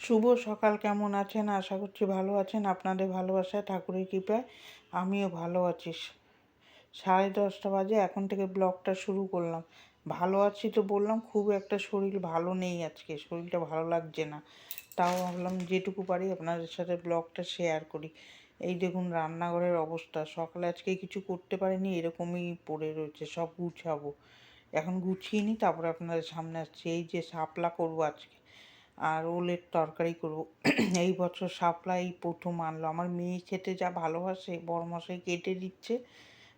শুভ সকাল, কেমন আছেন? আশা করছি ভালো আছেন। আপনাদের ভালোবাসায়, ঠাকুরের কৃপায় আমিও ভালো আছি। 10:30 বাজে, এখন থেকে ব্লগটা শুরু করলাম। ভালো আছি তো বললাম, খুব একটা শরীর ভালো নেই আজকে, শরীরটা ভালো লাগছে না। তাও ভাবলাম যেটুকু পারি আপনাদের সাথে ব্লগটা শেয়ার করি। এই দেখুন রান্নাঘরের অবস্থা, সকালে আজকে কিছু করতে পারিনি, এরকমই পড়ে রয়েছে, সব গুছাবো। এখন গুছিয়ে নিই, তারপরে আপনাদের সামনে আসছে। এই যে শাপলা করবো আজকে, আর ওলের তরকারি করব। এই বছর শাপলা এই প্রথম আনলো। আমার মেয়ে খেতে যা ভালোবাসে, বড়মশাই কেটে দিচ্ছে,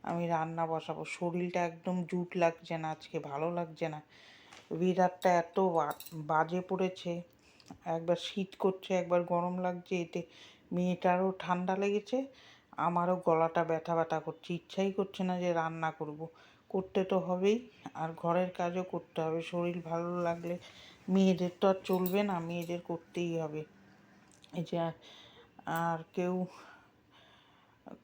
আমি রান্না বসাবো। শরীরটা একদম জুট লাগছে না আজকে, ভালো লাগছে না। ওয়েদারটা এত বাজে পড়েছে, একবার শীত করছে, একবার গরম লাগছে, এতে মেয়েটারও ঠান্ডা লেগেছে, আমারও গলাটা ব্যথা ব্যথা করছে, ইচ্ছাই করছে না যে রান্না করব। করতে তো হবেই, আর ঘরের কাজও করতে হবে। শরীর ভালো লাগলে মেয়েদের তো আর চলবে না, মেয়েদের করতেই হবে। এই যে আর কেউ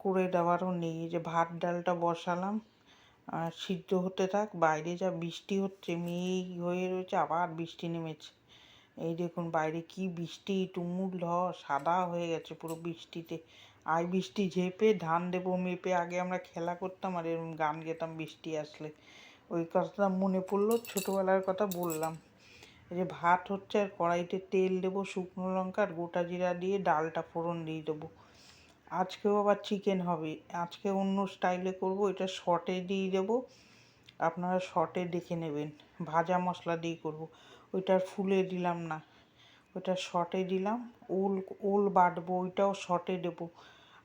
করে দেওয়ারও নেই। এই যে ভাত ডালটা বসালাম, আর সিদ্ধ হতে থাক। বাইরে যা বৃষ্টি হচ্ছে, মেয়ে হয়ে রয়েছে, আবার বৃষ্টি নেমেছে। এই দেখুন বাইরে কি বৃষ্টি, তুমুল ঝড়, সাদা হয়ে গেছে পুরো বৃষ্টিতে। আই বৃষ্টি ঝেপে ধান দেবো মেপে, আগে আমরা খেলা করতাম আর এরকম গান গেতাম বৃষ্টি আসলে। ওই কথাটা মনে পড়লো, ছোটোবেলার কথা বললাম। এই যে ভাত হচ্ছে, আর কড়াইতে তেল দেবো, শুকনো লঙ্কা আর গোটা জিরা দিয়ে ডালটা ফোড়ন দিয়ে দেবো। আজকেও আবার চিকেন হবে, আজকে অন্য স্টাইলে করব। এটা শর্টে দিয়ে দেবো, আপনারা শর্টে দেখে নেবেন। ভাজা মশলা দিয়ে করব, ওইটা ফুলে দিলাম না, ওইটা শর্টে দিলাম। ওল ওল বাটবো, ওইটাও শর্টে দেবো।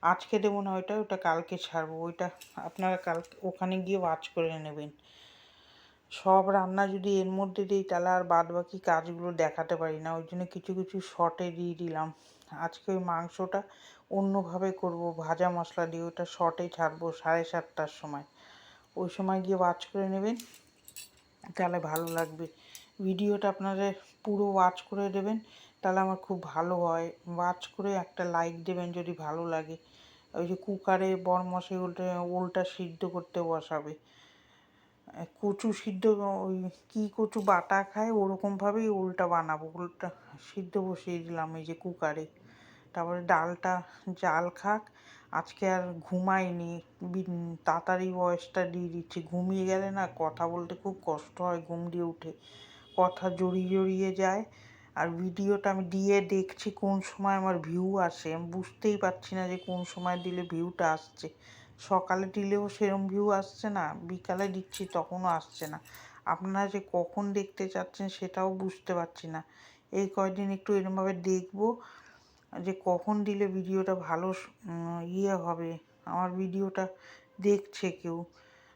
আজকে দেবো না ওইটা, ওটা কালকে ছাড়বো। ওইটা আপনারা কাল ওখানে গিয়ে ওয়াচ করে নেবেন। সব রান্না যদি এর মধ্যে দিই, তাহলে আর বাদ বাকি কাজগুলো দেখাতে পারি না, ওই জন্য কিছু কিছু শর্টে দিয়ে দিলাম। আজকে ওই মাংসটা অন্যভাবে করব, ভাজা মশলা দিয়ে, ওটা শর্টে ছাড়বো 7:30টার সময়। ওই সময় গিয়ে ওয়াচ করে নেবেন, তাহলে ভালো লাগবে। ভিডিওটা আপনাদের পুরো ওয়াচ করে দেবেন, তাহলে আমার খুব ভালো হয়। ওয়াচ করে একটা লাইক দেবেন যদি ভালো লাগে। ওই যে কুকারে বড়মশাই ওলটা সিদ্ধ করতে বসাবে। কচু সিদ্ধ, ওই কী কচু বাটা খায় ওরকমভাবেই ওলটা বানাবো। ওলটা সিদ্ধ বসিয়ে দিলাম এই যে কুকারে। তারপরে ডালটা জাল খাক। আজকে আর ঘুমাইনি, তাড়াতাড়ি ভয়েসটা দিয়ে দিচ্ছি। ঘুমিয়ে গেলে না কথা বলতে খুব কষ্ট হয়, ঘুম দিয়ে উঠে কথা জড়িয়ে জড়িয়ে যায়। আর ভিডিওটা আমি দিয়ে দেখছি কোন সময় আমার ভিউ আসে, আমি বুঝতেই পারছি না যে কোন সময় দিলে ভিউটা আসছে। সকালে দিলেও সেরম ভিউ আসছে না, বিকালে দিচ্ছি তখনও আসছে না। আপনারা যে কখন দেখতে চাচ্ছেন সেটাও বুঝতে পারছি না। এই কয়দিন একটু এরমভাবে দেখবো যে কখন দিলে ভিডিওটা ভালো হবে। আমার ভিডিওটা দেখছে কেউ,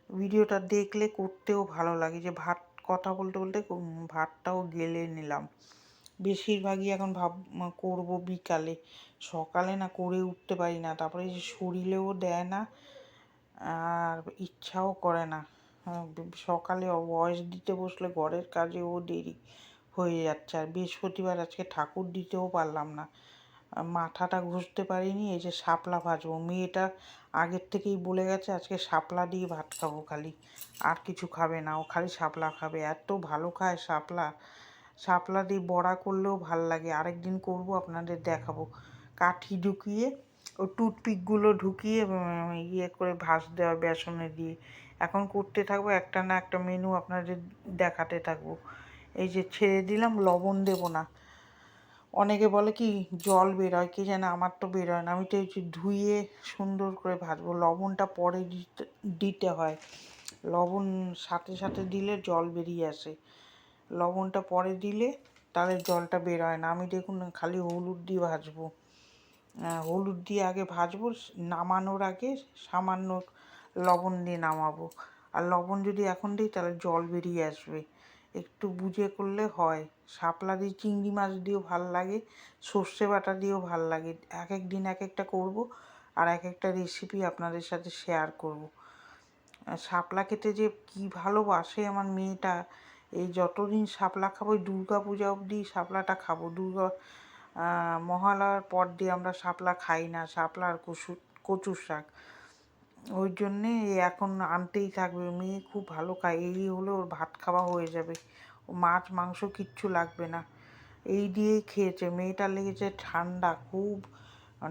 ভিডিওটা দেখলে করতেও ভালো লাগে। যে কথা বলতে বলতে ভাতটাও গেলে নিলাম। বেশিরভাগই এখন করবো বিকালে, সকালে না করে উঠতে পারি না, তারপরে যে শরীরেও দেয় না, আর ইচ্ছাও করে না। সকালে ভয়েস দিতে বসলে ঘরের কাজেও দেরি হয়ে যাচ্ছে। আর বৃহস্পতিবার আজকে ঠাকুর দিতেও পারলাম না, মাথাটা ঘষতে পারিনি। এই যে শাপলা ভাজবো, মেয়েটা আগের থেকেই বলে গেছে আজকে শাপলা দিয়ে ভাত খাবো খালি, আর কিছু খাবে না, ও খালি শাপলা খাবে। এত ভালো খায় শাপলা, শাপলা দিয়ে বড়া করলেও ভাল লাগে। আরেকদিন করব, আপনাদের দেখাবো। কাঠি ঢুকিয়ে, ও টুথপিকগুলো ঢুকিয়ে ইয়ে করে ভাজতে হয় বেসনে দিয়ে। এখন করতে থাকবো, একটা না একটা মেনু আপনাদের দেখাতে থাকবো। এই যে ছেড়ে দিলাম, লবণ দেবো না। অনেকে বলে কি জল বেরোয়, কি জানে, আমার তো বেরোয় না। আমি তো এই যে ধুয়ে সুন্দর করে ভাজবো, লবণটা পরে দিতে হয়। লবণ সাথে সাথে দিলে জল বেরিয়ে আসে, লবণটা পরে দিলে তাহলে জলটা বেরোয় না। আমি দেখুন খালি হলুদ দিয়ে ভাজবো, হলুদ দিয়ে আগে ভাজবো, নামানোর আগে সামান্য লবণ দিয়ে নামাবো। আর লবণ যদি এখন দিই তাহলে জল বেরিয়ে আসবে, একটু বুঝে করলে হয়। শাপলা দিয়ে চিংড়ি মাছ দিয়েও ভাল লাগে, সর্ষে বাটা দিয়েও ভাল লাগে। এক এক দিন এক একটা করব, আর এক একটা রেসিপি আপনাদের সাথে শেয়ার করব। শাপলা খেতে যে কী ভালোবাসে আমার মেয়েটা, এই যতদিন শাপলা খাবো, দুর্গা পূজা অবধি শাপলাটা খাবো। মহালয়ার পর দিয়ে আমরা শাপলা খাই না, শাপলা আর কচুর শাক। ওই জন্যে এখন আনতেই থাকবে, মেয়ে খুব ভালো খায়। এই হলে ওর ভাত খাওয়া হয়ে যাবে, ও মাছ মাংস কিচ্ছু লাগবে না। এই দিয়েই খেয়েছে। মেয়েটার লেগেছে ঠান্ডা খুব,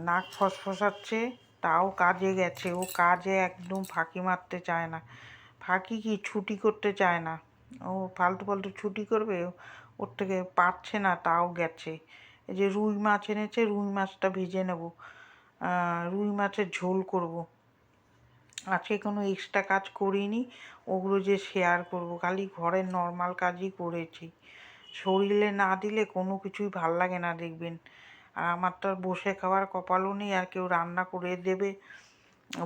নাক ফসফসাচ্ছে, তাও কাজে গেছে। ও কাজে একদম ফাঁকি মারতে চায় না, ফাঁকি কি ছুটি করতে চায় না। ও ফালতু ফালতু ছুটি করবে, ওর থেকে পারছে না, তাও গেছে। এই যে রুই মাছ এনেছে, রুই মাছটা ভেজে নেব, রুই মাছের ঝোল করব। আজকে কোনো এক্সট্রা কাজ করিনি, ওগুলো যে শেয়ার করব, খালি ঘরের নর্মাল কাজই করেছি। শরীরে না দিলে কোনো কিছুই ভাল লাগে না দেখবেন। আর আমার তো আর বসে খাওয়ার কপালও নেই, আর কেউ রান্না করে দেবে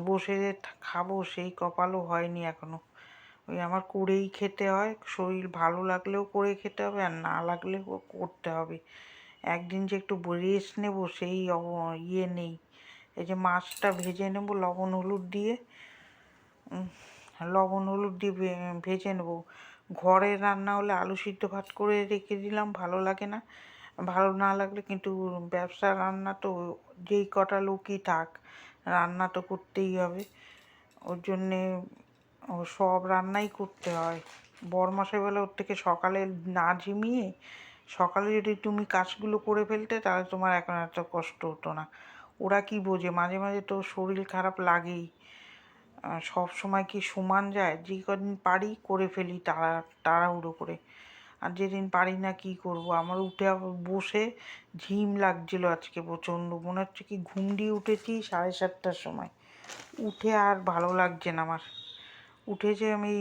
বসে যে খাবো সেই কপালও হয়নি এখনো। ওই আমার করেই খেতে হয়, শরীর ভালো লাগলেও করে খেতে হবে, আর না লাগলেও করতে হবে। একদিন যে একটু রেস্ট নেব সেই ইয়ে নেই। এই যে মাছটা ভেজে নেব লবণ হলুদ দিয়ে, ভেজে নেব। ঘরের রান্না হলে আলু সিদ্ধ ভাত করে রেখে দিলাম, ভালো লাগে না, ভালো না লাগলে, কিন্তু ব্যবসার রান্না তো যেই কটা লোকই থাক রান্না তো করতেই হবে। ওর জন্যে সব রান্নাই করতে হয়। বরমশাই বলে ওর থেকে সকালে না ঝিমিয়ে সকালে যদি তুমি কাজগুলো করে ফেলতে তাহলে তোমার এখন এত কষ্ট হতো না। ওরা কি বোঝে, মাঝে মাঝে তো শরীর খারাপ লাগেই, সব সময় কি সমান যায়? যে কদিন পারি করে ফেলি তাড়াহুড়ো করে, আর যেদিন পারি না কি করব। আমার উঠে বসে ঝিম লাগছিল আজকে প্রচণ্ড, মনে হচ্ছে কি ঘুম দিয়ে উঠেছি 7:30টার সময়, উঠে আর ভালো লাগছে না আমার। উঠে যে আমি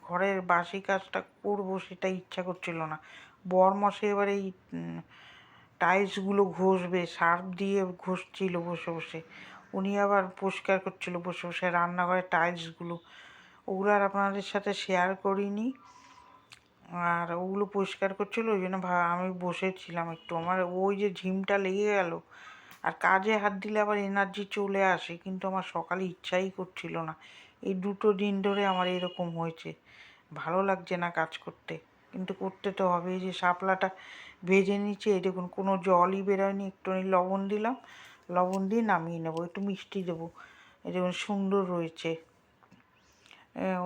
ঘরের বাসি কাজটা করব সেটা ইচ্ছা করছিল না। বরমশাই এবার এই টাইলসগুলো ঘষবে, সার্ফ দিয়ে ঘষছিল বসে বসে, উনি আবার পরিষ্কার করছিল বসে বসে রান্নাঘরের টাইলসগুলো। ওগুলো আর আপনাদের সাথে শেয়ার করিনি, আর ওগুলো পরিষ্কার করছিল, ওই জন্য আমি বসেছিলাম একটু। আমার ওই যে ঝিমটা লেগে গেল, আর কাজে হাত দিলে আবার এনার্জি চলে আসে, কিন্তু আমার সকালে ইচ্ছাই করছিল না। এই 2 দিন ধরে আমার এরকম হয়েছে, ভালো লাগছে না কাজ করতে, কিন্তু করতে তো হবে। এই যে শাপলাটা ভেজে নিচ্ছি, এই দেখুন কোনো জলই বেরোয়নি, একটুখানি লবণ দিলাম, লবণ দিয়ে নামিয়ে নেবো, একটু মিষ্টি দেবো। এই দেখুন সুন্দর রয়েছে,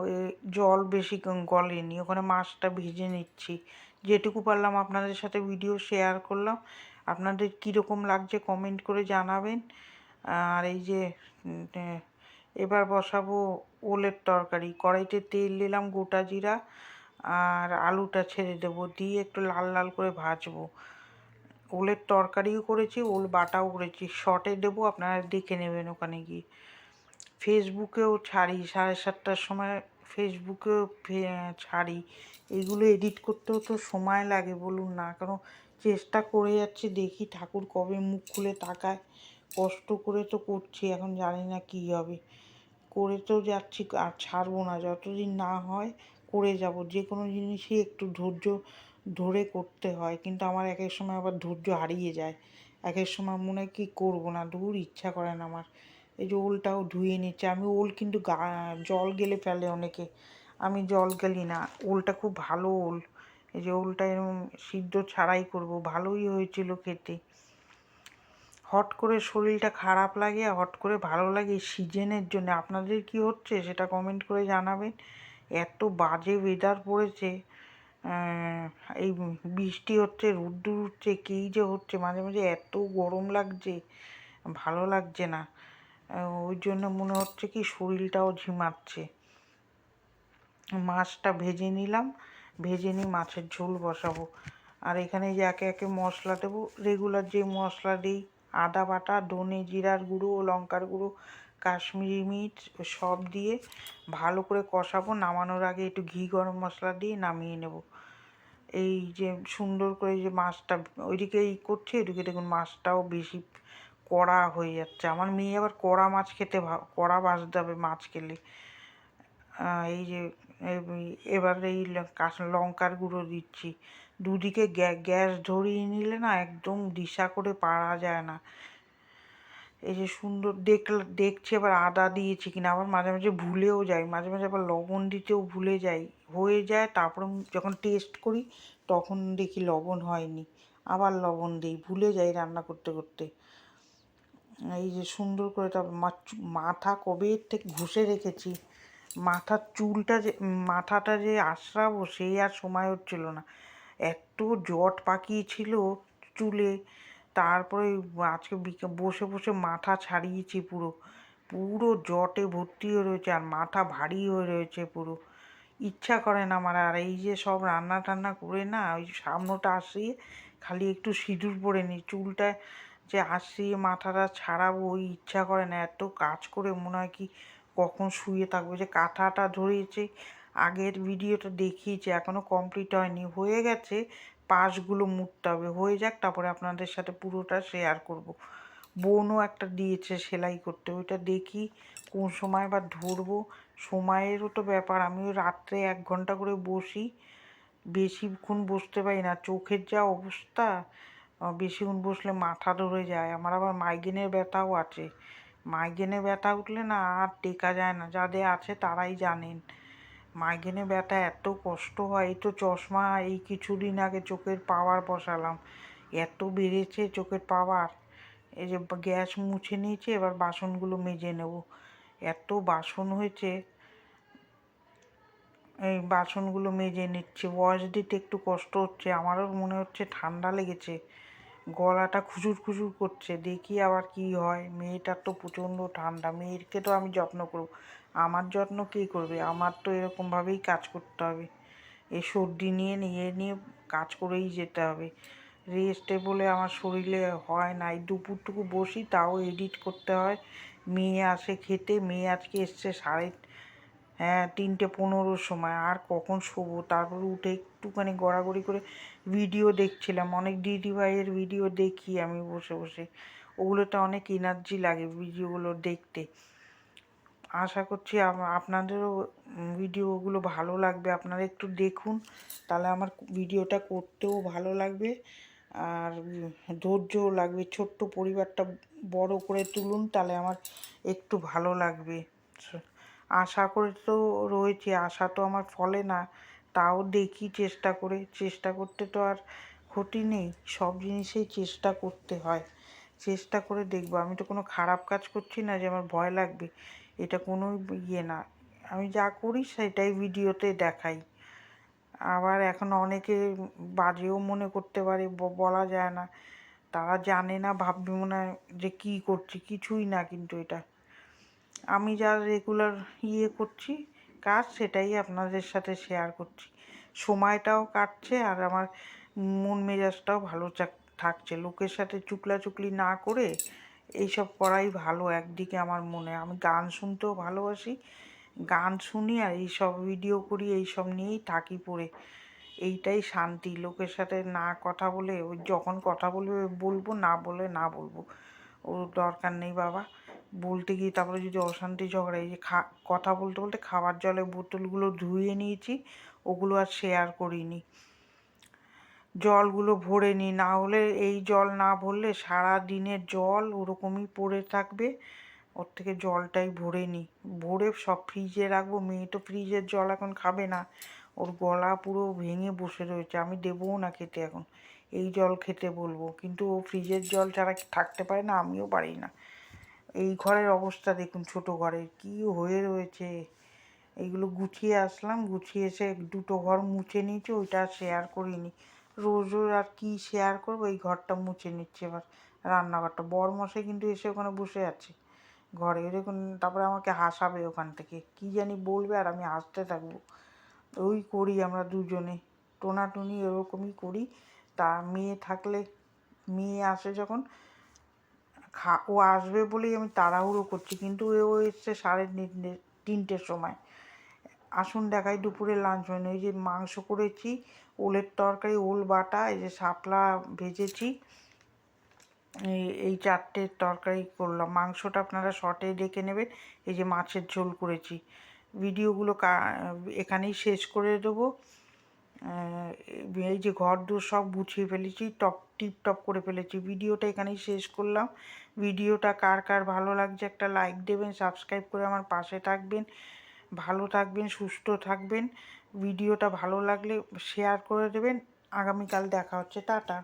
ওই জল বেশি গলেনি। ওখানে মাছটা ভেজে নিচ্ছি, যেটুকু পারলাম আপনাদের সাথে ভিডিও শেয়ার করলাম। আপনাদের কীরকম লাগছে কমেন্ট করে জানাবেন। আর এই যে এবার বসাবো ওলের তরকারি। কড়াইতে তেল দিলাম, গোটা জিরা আর আলুটা ছেড়ে দেবো, দিয়ে একটু লাল লাল করে ভাজবো। ওলের তরকারিও করেছি, ওল বাটাও করেছি, শর্টে দেবো, আপনারা দেখে নেবেন ওখানে গিয়ে। ফেসবুকেও ছাড়ি 7:30টার সময়, ফেসবুকেও ছাড়ি। এগুলো এডিট করতেও তো সময় লাগে বলুন না, কারণ চেষ্টা করে যাচ্ছি, দেখি ঠাকুর কবে মুখ খুলে তাকায়। কষ্ট করে তো করছি, এখন জানি না কী হবে। করে তো যাচ্ছি, আর ছাড়বো না, যতদিন না হয় করে যাব। যে কোনো জিনিসই একটু ধৈর্য ধরে করতে হয়, কিন্তু আমার এক এক সময় আবার ধৈর্য হারিয়ে যায়। এক এক সময় মনে হয় কি করবো না, দূর ইচ্ছা করে না আমার। এই যে ওলটাও ধুয়ে নিচ্ছে, আমি ওল কিন্তু জল গেলে ফেলে অনেকে, আমি জল গেলি না। ওলটা খুব ভালো ওল, এই যে ওলটা এরকম সিদ্ধ ছাড়াই করব, ভালোই হয়েছিল খেতে। হট করে শরীরটা খারাপ লাগে, হট করে ভালো লাগে এই সিজনের জন্য। আপনাদের কি হচ্ছে সেটা কমেন্ট করে জানাবেন। এত বাজে ওয়েদার পড়েছে, এই বৃষ্টি হচ্ছে, রোদ্দুর উঠছে, কী যে হচ্ছে, মাঝে মাঝে এত গরম লাগছে, ভালো লাগছে না। ওই জন্য মনে হচ্ছে কি শরীরটাও ঝিমাচ্ছে। মাছটা ভেজে নিলাম, ভেজে নিয়ে মাছের ঝোল বসাবো। আর এখানে যে একে একে মশলা দেবো, রেগুলার যে মশলা দিই, আদা বাটা, ধনে জিরার গুঁড়ো, লঙ্কার গুঁড়ো, কাশ্মীরি মির্চ সব দিয়ে ভালো করে কষাবো। নামানোর আগে একটু ঘি গরম মশলা দিয়ে নামিয়ে নেব। এই যে সুন্দর করে যে মাছটা ওইদিকে করছে, ওইদিকে দেখুন মাছটাও বেশি কড়া হয়ে যাচ্ছে। আমার মেয়ে আবার কড়া মাছ খেতে, কড়া ভাজতে হবে মাছ খেলে। এই যে এবার এই লঙ্কার গুঁড়ো দিচ্ছি। দুদিকে গ্যাস ধরিয়ে নিলে না একদম দিশা করে পারা যায় না। এই যে সুন্দর দেখছি এবার আদা দিয়েছি কিনা, আবার মাঝে মাঝে ভুলেও যাই, মাঝে মাঝে আবার লবণ দিতেও ভুলে যাই, হয়ে যায়, তারপরে যখন টেস্ট করি তখন দেখি লবণ হয়নি, আবার লবণ দিই, ভুলে যাই রান্না করতে করতে। এই যে সুন্দর করে, তারপর মাথা কবে থেকে ঘষে রেখেছি, মাথার চুলটা যে মাথাটা যে আঁচড়াবো সেই আর সময় হচ্ছিল না। এত জট পাকিয়েছিল চুলে। তারপরে আজকে বসে বসে মাথা ছাড়িয়েছি পুরো, পুরো জটে ভর্তি হয়ে রয়েছে আর মাথা ভারী হয়ে রয়েছে পুরো। ইচ্ছা করে না আমার আর এই যে সব রান্না টান্না করে না ওই সামনেটা আসিয়ে খালি একটু সিঁদুর পরে নিই, চুলটা যে আসিয়ে মাথাটা ছাড়াবো ওই ইচ্ছা করে না। এত কাজ করে মনে হয় কি কখন শুয়ে থাকবো। যে কাঁথাটা ধরিয়েছি আগের ভিডিওটা দেখিয়েছি, এখনও কমপ্লিট হয়নি, হয়ে গেছে, পাশগুলো মুড়তে হবে, হয়ে যাক তারপরে আপনাদের সাথে পুরোটা শেয়ার করব। বোনও একটা দিয়েছে সেলাই করতে, ওইটা দেখি কোন সময় বা ধরবো। সময়েরও তো ব্যাপার, আমিও রাত্রে 1 ঘন্টা করে বসি, বেশিক্ষণ বসতে পারি না, চোখের যা অবস্থা, বেশিক্ষণ বসলে মাথা ধরে যায়। আমার আবার মাইগ্রেনের ব্যথাও আছে, মাইগ্রেনের ব্যথা উঠলে না আর টেকা যায় না, যাদের আছে তারাই জানেন। মাইগ্রেনের ব্যথা এত কষ্ট হয়। এই তো চশমা এই কিছুদিন আগে চোখের পাওয়ার বসালাম, এত বেড়েছে চোখের পাওয়ার। এই যে গ্যাস মুছে নিয়েছি, এবার বাসনগুলো মেজে নেব, এত বাসন হয়েছে। এই বাসনগুলো মেজে নিচ্ছি, ভয়েস দিতে একটু কষ্ট হচ্ছে, আমারও মনে হচ্ছে ঠান্ডা লেগেছে, গলাটা খুচুর খুচুর করছে, দেখি আবার কি হয়। মেয়েটার তো প্রচণ্ড ঠান্ডা, মেয়েকে তো আমি যত্ন করব, আমার যত্ন কে করবে? আমার তো এরকমভাবেই কাজ করতে হবে, এই সর্দি নিয়ে নিয়ে কাজ করেই যেতে হবে। রেস্টে বলে আমার শরীরে হয় না, এই দুপুরটুকু বসি তাও এডিট করতে হয়। মেয়ে আসে খেতে, মেয়ে আজকে এসছে 3:15 সময়, আর কখন শোবো। তারপরে উঠে একটুখানি গড়াগড়ি করে ভিডিও দেখছিলাম, অনেক দিদিভাইয়ের ভিডিও দেখি আমি বসে বসে, ওগুলোতে অনেক এনার্জি লাগে ভিডিওগুলো দেখতে। আশা করছি আপনাদেরও ভিডিওগুলো ভালো লাগবে, আপনারা একটু দেখুন, তাহলে আমার ভিডিওটা করতেও ভালো লাগবে আর ধৈর্যও লাগবে। ছোট্ট পরিবারটা বড় করে তুলুন, তাহলে আমার একটু ভালো লাগবে। আশা করে তো রয়েছে, আশা তো আমার ফলে না, তাও দেখি চেষ্টা করতে তো আর ক্ষতি নেই, সব জিনিসেই চেষ্টা করতে হয়। চেষ্টা করে দেখবো, আমি তো কোনো খারাপ কাজ করছি না যে আমার ভয় লাগবে, এটা কোনো ইয়ে না, আমি যা করি সেটাই ভিডিওতে দেখাই। আবার এখন অনেকে বাজেও মনে করতে পারে, বলা যায় না, তারা জানে না, ভাববে মনে হয় যে কী করছি, কিছুই না, কিন্তু এটা আমি যা রেগুলার করছি কাজ, সেটাই আপনাদের সাথে শেয়ার করছি। সময়টাও কাটছে আর আমার মন মেজাজটাও ভালো থাকছে, লোকের সাথে চুকলাচুকলি না করে এইসব করাই ভালো। একদিকে আমার মনে, আমি গান শুনতেও ভালোবাসি, গান শুনি আর এইসব ভিডিও করি, এইসব নিয়েই থাকি পড়ে, এইটাই শান্তি। লোকের সাথে না কথা বলে, ওই যখন কথা বলবে বলবো, না বলে না বলবো, ও দরকার নেই বাবা। বলতে গিয়ে তারপরে যদি অশান্তি ঝগড়া, এই যে কথা বলতে বলতে খাবার জলের বোতলগুলো ধুয়ে নিয়েছি, ওগুলো আর শেয়ার করিনি, জলগুলো ভরে নিই, না হলে এই জল না ভরলে সারা দিনের জল ওরকমই পড়ে থাকবে, ওর থেকে জলটাই ভরে নিই, ভরে সব ফ্রিজে রাখবো। মেয়ে তো ফ্রিজের জল এখন খাবে না, ওর গলা পুরো ভেঙে বসে রয়েছে, আমি দেবও না খেতে এখন, এই জল খেতে বলবো, কিন্তু ও ফ্রিজের জল ছাড়া থাকতে পারে না, আমিও পারি না। এই ঘরের অবস্থা দেখুন, ছোট ঘরের কি হয়ে রয়েছে। এইগুলো গুছিয়ে আসলাম, গুছিয়ে এসে 2টো ঘর মুছে নিয়েছি, ওইটা শেয়ার করিনি, রোজ রোজ আর কি শেয়ার করবো। এই ঘরটা মুছে নিচ্ছি, এবার রান্নাঘরটা, বরমশাই কিন্তু এসে ওখানে বসে আছে ঘরে, দেখুন, তারপরে আমাকে হাসাবে ওখান থেকে, কি জানি বলবে আর আমি হাসতে থাকবো। ওই করি আমরা দুজনে, টোনাটুনি এরকমই করি। তা মেয়ে থাকলে, মেয়ে আসে যখন, ও আসবে বলেই আমি তাড়াহুড়ো করছি, কিন্তু ও এসছে 3:30-3টের সময়। আসুন দেখাই দুপুরে লাঞ্চ মেনু, এই যে মাংস করেছি, ওলের তরকারি, ওল বাটা, এই যে শাপলা ভেজেছি, এই 4টে তরকারি করলাম। মাংসটা আপনারা শর্টে দেখে নেবেন। এই যে মাছের ঝোল করেছি। ভিডিওগুলো এখানেই শেষ করে দেবো। এই যে ঘর দোর সব গুছিয়ে ফেলেছি, টিপটপ করে ফেলেছি। ভিডিওটা এখানেই শেষ করলাম। ভিডিওটা কার কার ভালো লাগছে একটা লাইক দেবেন, সাবস্ক্রাইব করে আমার পাশে থাকবেন, ভালো থাকবেন, সুস্থ থাকবেন। ভিডিওটা ভালো লাগলে শেয়ার করে দেবেন। আগামীকাল দেখা হচ্ছে, টাটা।